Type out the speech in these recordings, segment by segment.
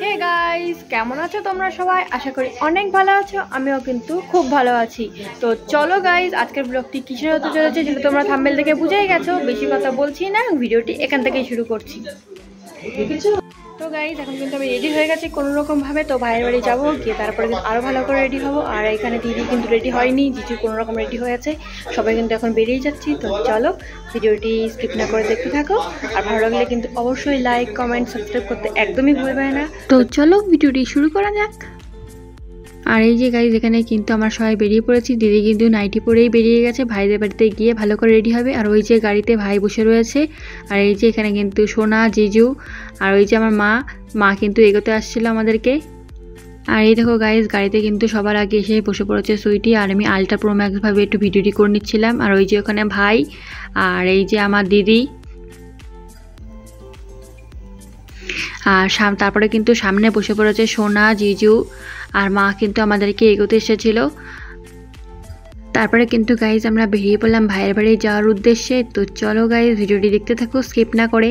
Hey guys, কেমন আছো তোমরা সবাই? আশা করি অনেক ভালো আছো। আমিও কিন্তু খুব ভালো আছি। তো চলো গাইস, আজকের ব্লগটি কিসের হতে চলেছে যেটা তোমরা থাম্বনেল দেখে বুঝেই গেছো। বেশি কথা বলছি না, ভিডিওটি এখান থেকেই শুরু করছি। তো গাইস, এখন কিন্তু আমি রেডি হয়ে গেছি কোনো রকম ভাবে। তো ভাইয়ের বাড়ি যাবো, গিয়ে তারপরে কিন্তু আরো ভালো করে রেডি হবো। আর এখানে দিদি কিন্তু রেডি হয়নি, জিজু কোনো রকম রেডি হয়ে আছে। সবাই কিন্তু এখন বেরিয়ে যাচ্ছি। তো চলো, ভিডিওটি স্কিপ না করে দেখতে থাকো। আর ভালো লাগলে কিন্তু অবশ্যই লাইক, কমেন্ট, সাবস্ক্রাইব করতে একদমই ভুলবে না। তো চলো, ভিডিওটি শুরু করা যাক। আর এই যে গাইজ, এখানে কিন্তু আমরা সবাই বেরিয়ে পড়েছি। দিদি কিন্তু নাইটি পরেই বেরিয়ে গেছে ভাইদের বাড়িতে গিয়ে ভালো করে রেডি হবে। আর ওই যে গাড়িতে ভাই বসে রয়েছে। আর এই যে এখানে কিন্তু সোনা, জিজু আর ওই যে আমার মা কিন্তু এগোতে আসছিল আমাদেরকে। আর এই দেখো গাইজ, গাড়িতে কিন্তু সবার আগে এসে বসে পড়েছে সুইটি। আর আমি আলট্রা প্রো ম্যাক্স ভাবে একটু ভিডিওটি করে নিচ্ছিলাম। আর ওই যে ওখানে ভাই, আর এই যে আমার দিদি। আর তারপরে কিন্তু সামনে বসে পড়েছে সোনা, জিজু আর মা কিন্তু আমাদেরকে এগোতে এসেছিল। তারপরে কিন্তু গাইজ আমরা বেরিয়ে পড়লাম ভাইয়ের বাড়ি যাওয়ার উদ্দেশ্যে। তো চলো গাইজ, ভিডিওটি দেখতে থাকো স্কিপ না করে।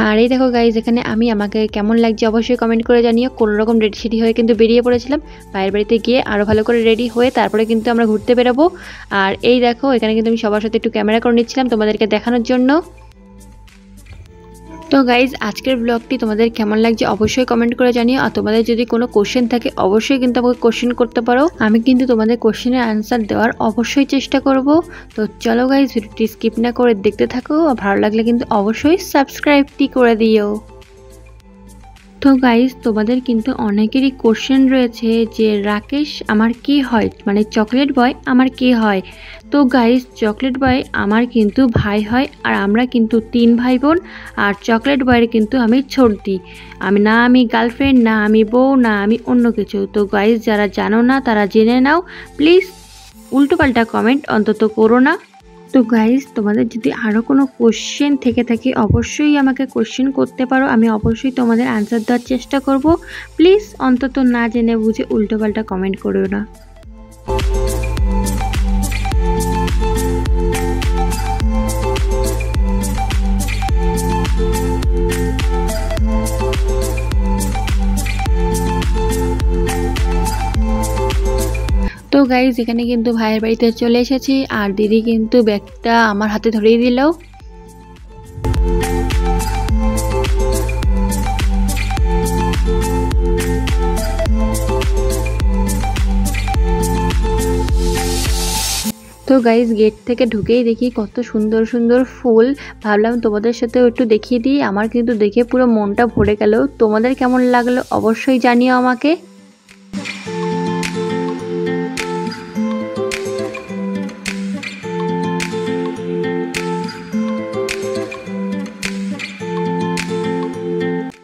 আর এই দেখো গাইজ, এখানে আমাকে কেমন লাগছে অবশ্যই কমেন্ট করে জানিও। কোনো রকম রেডি সেডি হয়ে কিন্তু বেরিয়ে পড়েছিলাম ভাইয়ের বাড়িতে গিয়ে আরও ভালো করে রেডি হয়ে তারপরে কিন্তু আমরা ঘুরতে বেরোবো। আর এই দেখো, এখানে কিন্তু আমি সবার সাথে একটু ক্যামেরা করে নিচ্ছিলাম তোমাদেরকে দেখানোর জন্য। তো গাইজ, আজকের ব্লগটি তোমাদের কেমন লাগছে অবশ্যই কমেন্ট করে জানিও। আর তোমাদের যদি কোনো কোশ্চেন থাকে অবশ্যই কিন্তু আমাকে কোশ্চেন করতে পারো। আমি কিন্তু তোমাদের কোশ্চেনের অ্যান্সার দেওয়ার অবশ্যই চেষ্টা করব। তো চলো গাইজ, ভিডিওটি স্কিপ না করে দেখতে থাকো। আর ভালো লাগলে কিন্তু অবশ্যই সাবস্ক্রাইবটি করে দিও। তো গাইজ, তোমাদের কিন্তু অনেকেরই কোশ্চেন রয়েছে যে রাকেশ আমার কি হয়, মানে চকলেট বয় আমার কি হয়। তো গাইজ, চকলেট বয় আমার কিন্তু ভাই হয়। আর আমরা কিন্তু 3 ভাই বোন। আর চকলেট বয়ের কিন্তু আমি ছোটদি। আমি গার্লফ্রেন্ড, না আমি বউ, না আমি অন্য কিছু। তো গাইজ, যারা জানো না তারা জেনে নাও। প্লিজ উল্টোপাল্টা কমেন্ট অন্তত করো না। তো গাইজ, তোমাদের যদি আরও কোনো কোশ্চেন থেকে থাকে অবশ্যই আমাকে কোশ্চেন করতে পারো। আমি অবশ্যই তোমাদের আনসার দেওয়ার চেষ্টা করব। প্লিজ অন্তত না জেনে বুঝে উল্টোপাল্টা কমেন্ট করো না। তো গাইজ, এখানে কিন্তু ভাইয়ের বাড়িতে চলে এসেছি। আর দিদি কিন্তু ব্যাগটা আমার হাতে ধরিয়ে দিল। তো গাইজ, গেট থেকে ঢুকেই দেখি কত সুন্দর সুন্দর ফুল। ভাবলাম তোমাদের সাথেও একটু দেখিয়ে দিই। আমার কিন্তু দেখে পুরো মনটা ভরে গেল। তোমাদের কেমন লাগলো অবশ্যই জানিও আমাকে।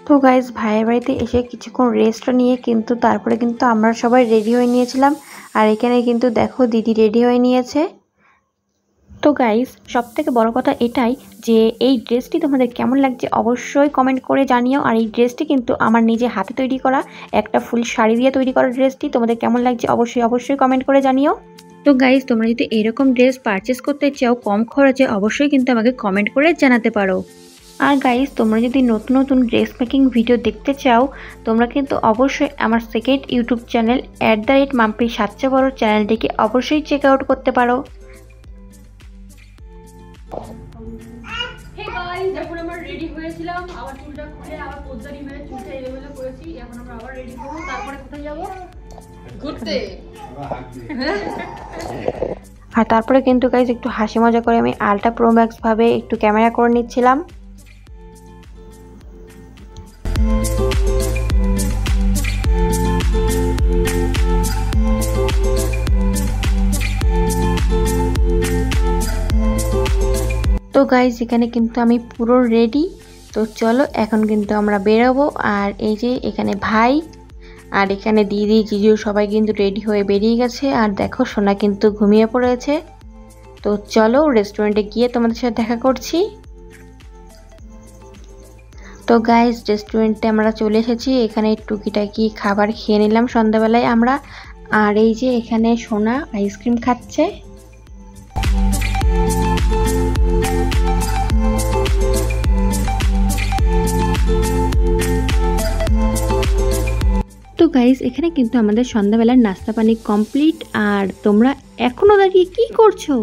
তো গাইজ, ভাইয়ের বাড়িতে এসে কিছুক্ষণ রেস্ট নিয়ে কিন্তু তারপরে কিন্তু আমরা সবাই রেডি হয়ে নিয়েছিলাম। আর এখানে কিন্তু দেখো দিদি রেডি হয়ে নিয়েছে। তো গাইজ, সব থেকে বড় কথা এটাই যে এই ড্রেসটি তোমাদের কেমন লাগছে অবশ্যই কমেন্ট করে জানিও। আর এই ড্রেসটি কিন্তু আমার নিজে হাতে তৈরি করা, একটা ফুল শাড়ি দিয়ে তৈরি করা ড্রেসটি। তোমাদের কেমন লাগছে অবশ্যই কমেন্ট করে জানিও। তো গাইজ, তোমরা যদি এরকম ড্রেস পারচেস করতে চাও কম খরচে অবশ্যই কিন্তু আমাকে কমেন্ট করে জানাতে পারো। আর গাইজ, তোমরা যদি নতুন নতুন ড্রেস মেকিং ভিডিও দেখতে চাও তোমরা কিন্তু অবশ্যই আমার সেকেন্ড ইউটিউব চ্যানেল @মাম্পি সাচ্চা বড় চ্যানেলটিকে অবশ্যই চেক আউট করতে পারো। হে গাইস, এখন আমরা রেডি হয়েছিলাম। আবার চুলটা খুলে আবার পদ্মারি মেরে চুলটা এলোমেলো করেছি। এখন আমরা আবার রেডি হবো। তারপরে কোথায় যাব? ঘুরতে। আর তারপরে কিন্তু গাইস একটু হাসি মজা করে আমি আলট্রা প্রো ম্যাক্স ভাবে একটু ক্যামেরা করে নিচ্ছিলাম। তো গাইস, এখানে কিন্তু আমি পুরো রেডি। তো চলো, এখন কিন্তু আমরা বেরোবো। আর এই যে এখানে ভাই আর এখানে দিদি, জিজু সবাই কিন্তু রেডি হয়ে বেরিয়ে গেছে। আর দেখো সোনা কিন্তু ঘুমিয়ে পড়েছে। তো চলো রেস্টুরেন্টে গিয়ে তোমাদের সাথে দেখা করছি। তো গাইস রেস্টুরেন্টে আমরা চলে এসেছি, এখানে টুকিটাকি খাবার খেয়ে নিলাম সন্ধ্যাবেলায় আমরা। আর এই যে এখানে সোনা আইসক্রিম খাচ্ছে। তো গাইস এখানে কিন্তু আমাদের সন্ধ্যাবেলার নাস্তা পানি কমপ্লিট। আর তোমরা এখনও দাঁড়িয়ে কি করছো?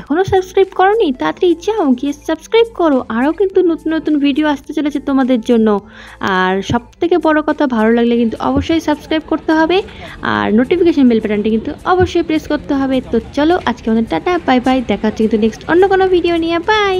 এখনও সাবস্ক্রাইব করোনি? তাড়াতাড়ি যাও গিয়ে সাবস্ক্রাইব করো, আরও কিন্তু নতুন নতুন ভিডিও আসতে চলেছে তোমাদের জন্য। আর সবথেকে বড় কথা, ভালো লাগলে কিন্তু অবশ্যই সাবস্ক্রাইব করতে হবে আর নোটিফিকেশন বেল বাটনটি কিন্তু অবশ্যই প্রেস করতে হবে। তো চলো আজকে আমাদের টাটা বাই বাই, দেখা হচ্ছে কিন্তু নেক্সট অন্য কোনো ভিডিও নিয়ে। বাই।